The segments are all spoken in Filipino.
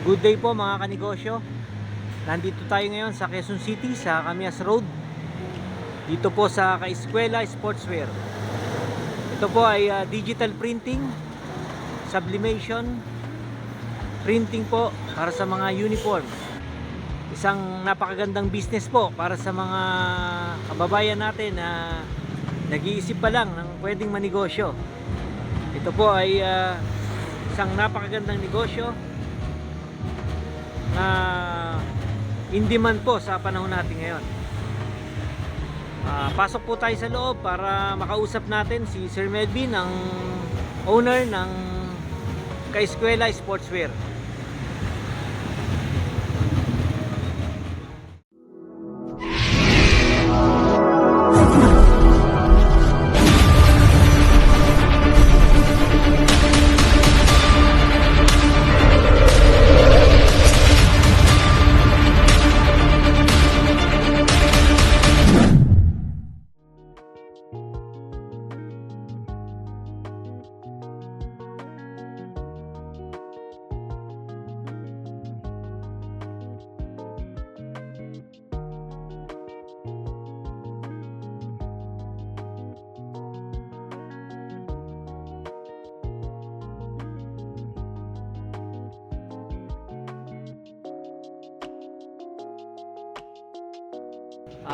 Good day po mga kanegosyo. Nandito tayo ngayon sa Quezon City sa Camias Road. Dito po sa Kaeskwela Sportswear. Ito po ay digital printing, sublimation, printing po para sa mga uniform. Isang napakagandang business po para sa mga kababayan natin na nag-iisip pa lang ng pwedeng manegosyo. Ito po ay isang napakagandang negosyo na in demand po sa panahon natin ngayon. Pasok po tayo sa loob para makausap natin si Sir Melvin, ang owner ng Kaeskwela Sportswear.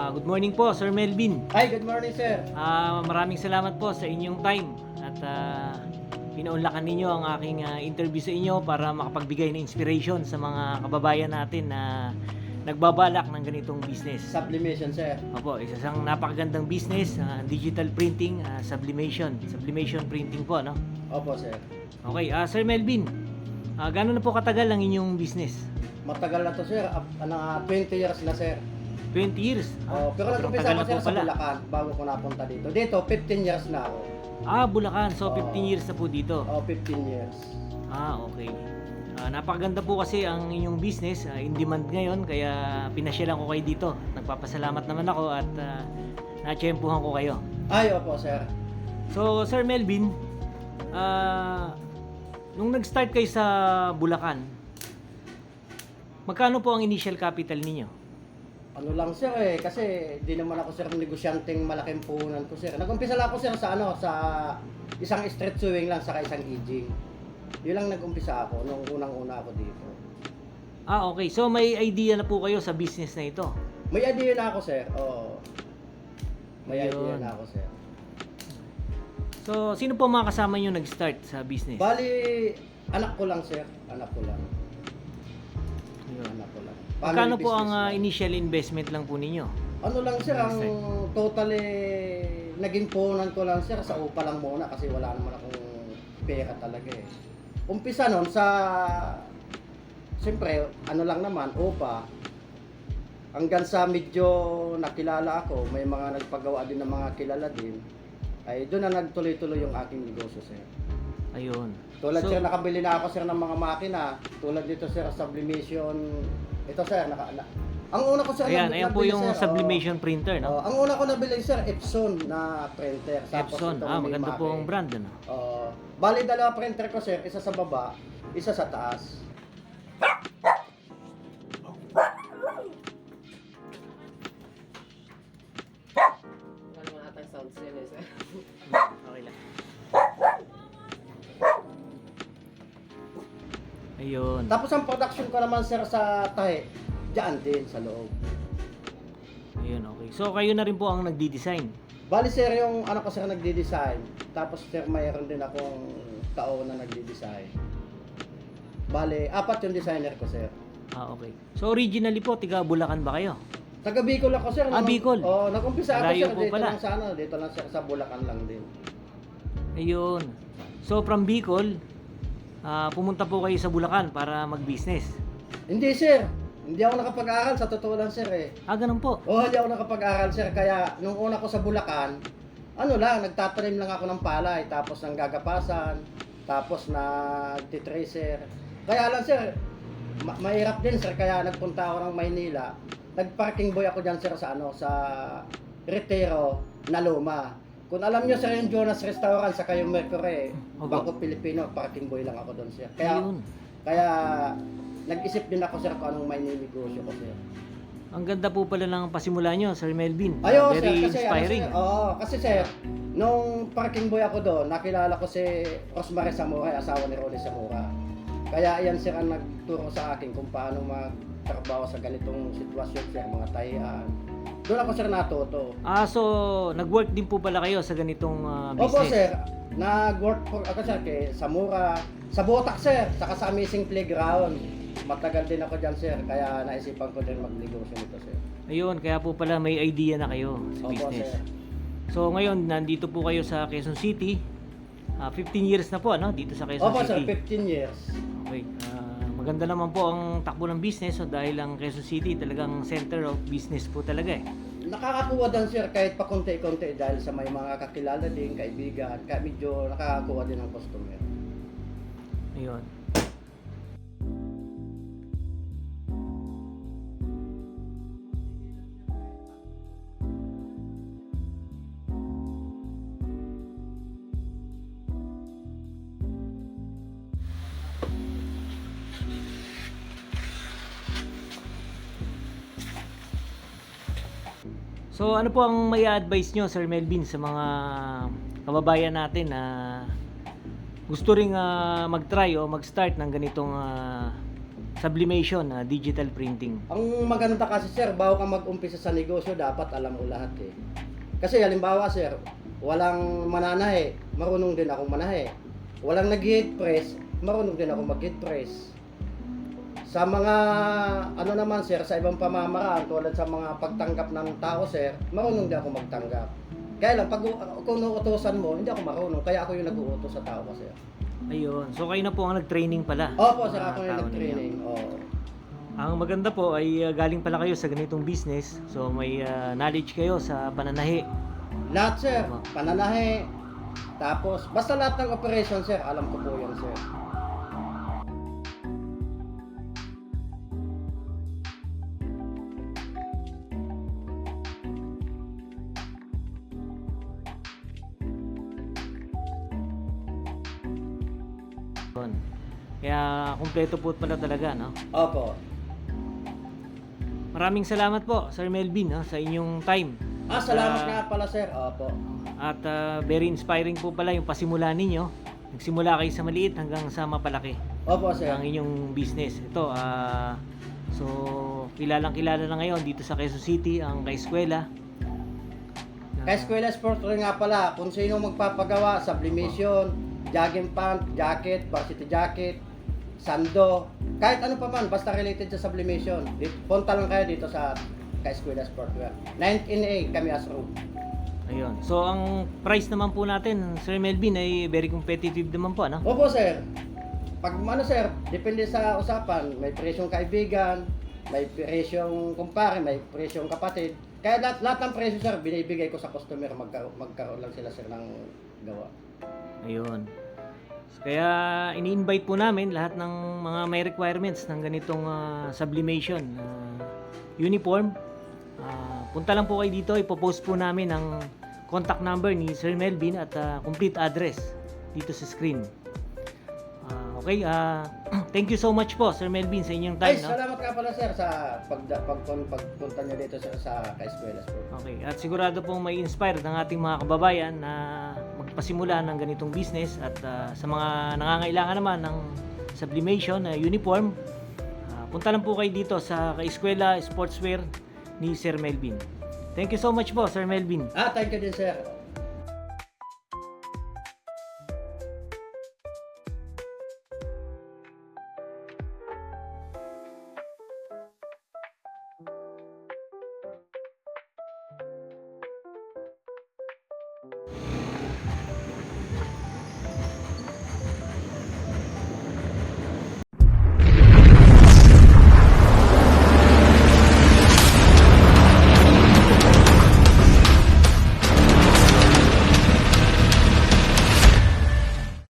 Good morning po Sir Melvin. Hi, good morning sir. Maraming salamat po sa inyong time at pinaunlakan ninyo ang aking interview sa inyo para makapagbigay ng inspiration sa mga kababayan natin na nagbabalak ng ganitong business. Sublimation sir. Opo, isa sang napakagandang business, digital printing, sublimation printing po, no? Opo sir. Okay, Sir Melvin, gaano na po katagal ang inyong business? Matagal na to sir, 20 years na sir. 20 years? Pero sobrang nag-umpisa tagal ako na sir po sa pala. Bulacan bago ko napunta dito. Dito, 15 years na ako. Bulacan. So, 15 years na po dito. 15 years. Okay. Napakaganda po kasi ang inyong business, in demand ngayon, kaya pinasyalan ko kayo dito. Nagpapasalamat naman ako at natsyempuhan ko kayo. Ay, opo sir. So, Sir Melvin, nung nag-start kayo sa Bulacan, magkano po ang initial capital ninyo? Ano lang sir kasi di naman ako sir negosyanteng malaking puhunan ko sir. Nag-umpisa lang ako sir sa sa isang street sewing lang sa isang aging. Yun lang nag-umpisa ako nung unang-una ako dito. Okay. So, may idea na po kayo sa business na ito? May idea na ako sir. Oo. May idea Ayun. na ako sir. So, sino po mga kasama nyo nag-start sa business? Bali, anak ko lang sir. Anak ko lang. Ayun. Anak ko lang. Magkano Family po ang business lang. initial investment lang po ninyo? Ano lang sir, ang totally naging puhunan ko lang sir sa upa lang muna kasi wala naman akong pera talaga eh. Umpisa nun sa, siyempre, ano lang naman, upa. Hanggang sa medyo nakilala ako, may mga nagpagawa din ng mga kilala din, ay doon na nagtuloy-tuloy yung aking negosyo sir. Ayun. Tulad So, sir, nakabili na ako sir ng mga makina, tulad dito sir, sublimation, ito sir, ang una ko sir, ayan po nabili, yung sir, sublimation printer, no? ang una ko nabili sir, Epson na printer. Epson. Tapos itong Maganda Mimaki. po ang brand, ano? Bali, dalawa printer ko sir, isa sa baba, isa sa taas. Ano mga atang sound series eh. Okay lang. Ayun. Tapos ang production ko naman sir sa tahe, diyan din sa loob. Ayun, okay. So, kayo na rin po ang nagdi-design. Bali sir, yung ano ko sir nagdi-design, tapos sir mayroon din akong tao na nagdi-design. Bali, 4 yung designer ko sir. Okay. So, originally po, tiga Bulacan ba kayo? Taga Bicol ako sir. Bicol. Nag-umpisa ako Malayo sir po dito pala. lang dito lang sir sa Bulacan lang din. Ayun. So, from Bicol, pumunta po kayo sa Bulacan para mag-business. Hindi sir, hindi ako nakapag-aral sa totoo lang sir eh. Ganun po. Hindi ako nakapag-aral sir, kaya nung una ko sa Bulacan, ano lang, nagtatanim lang ako ng palay, tapos nang gagapasan, tapos nagtitracer. Kaya lang sir, mahirap din sir, kaya nagpunta ako ng Maynila. Nag-parking boy ako diyan sir sa sa Retiro na Luma. Kung alam niyo sir yung Jonas Restaurant sa yung Mercury, Opo. Bangko Pilipino, parking boy lang ako doon sir. Kaya Ayun. kaya nag-isip din ako sir kung anong may ninegosyo ko sir. Ang ganda po pala ng pasimula nyo, Sir Melvin. Ayo sir, Very kasi inspiring. kasi sir, nung parking boy ako doon, nakilala ko si Rosemary Zamora, asawa ni Rolly Zamora. Kaya yan sir ang nagturo sa akin kung paano magtrabaho sa ganitong sitwasyon sir, mga tahian. Doon ako sir natuto. So nag-work din po pala kayo sa ganitong Opo business. sir, nag-work for ako sir kay Zamora, sa Botac sir, saka sa Amazing Playground. Matagal din ako dyan sir, kaya naisipan ko din magnegosyo nito sir. Ayun, kaya po pala may idea na kayo sa Opo business. sir. So ngayon, nandito po kayo sa Quezon City. 15 years na po, ano? Dito sa Quezon Opo sir, City. 15 years. Okay. Maganda naman po ang takbo ng business, so dahil ang Quezon City talagang center of business po talaga eh. Nakakakuha din sir kahit pa konti-konti dahil sa may mga kakilala din, kaibigan, kaya medyo nakakakuha din ng customer. Ayun. So ano po ang may advice nyo, Sir Melvin, sa mga kababayan natin na gusto ring mag-try o mag-start ng ganitong sublimation, digital printing? Ang maganda kasi sir, bago ka mag-umpisa sa negosyo, dapat alam mo lahat eh. Kasi halimbawa sir, walang mananahe, marunong din akong manahe. Walang nag-heat press, marunong din ako mag-heat press. Sa mga ano naman sir, sa ibang pamamaraan tulad sa mga pagtanggap ng tao sir, marunong din ako magtanggap. Kaya lang pag kung uutusan mo, hindi ako marunong, kaya ako yung nag-uutos sa tao sir. Ayun. So kayo na po ang nag-training pala. Opo sir, Mga ako yung tao nag-training. ninyo. Oo. Ang maganda po ay galing pala kayo sa ganitong business. So may knowledge kayo sa pananahi. Lahat sir, Tama. pananahe, tapos basta lahat ng operation sir, alam ko po yan sir. Yun. Kaya kumpleto po pala talaga, no? Opo. Maraming salamat po, Sir Melvin, no, sa inyong time. Salamat Ah, nga pala sir. Opo. At very inspiring po pala yung pasimula ninyo. Nagsimula kayo sa maliit hanggang sa mapalaki Opo sir. ang inyong business. Ito, so kilalang kilala na ngayon dito sa Quezon City ang Kaeskwela. Kaya Eskwela Sport rin nga pala, kung sino magpapagawa, sublimation, jogging pant, jacket, varsity jacket, sando, kahit ano pa man, basta related sa sublimation. Punta lang kayo dito sa Kaeskwela Sportwear. 19A, kami as room. Ayun. So ang price naman po natin, Sir Melvin, ay very competitive naman po, ano? Opo sir. Pag ano sir, depende sa usapan, may presyong kaibigan, may presyong kumpare, may presyong kapatid. Kaya lahat ng presyo sir, binibigay ko sa customer, magkaroon lang sila sir ng gawa. Ayun. So, kaya ini-invite po namin lahat ng mga may requirements ng ganitong sublimation uniform. Punta lang po kayo dito, ipopost po namin ang contact number ni Sir Melvin at complete address dito sa screen. Okay, thank you so much po Sir Melvin sa inyong time, Ay, no? salamat ka pala sir sa pagpunta niyo dito sir, sa Kaeskwela Sport. Okay, at sigurado pong may inspire ng ating mga kababayan na magpasimula ng ganitong business at sa mga nangangailangan naman ng sublimation na uniform, punta lang po kayo dito sa Kaeskwela Sportswear ni Sir Melvin. Thank you so much po, Sir Melvin. Thank you din sir.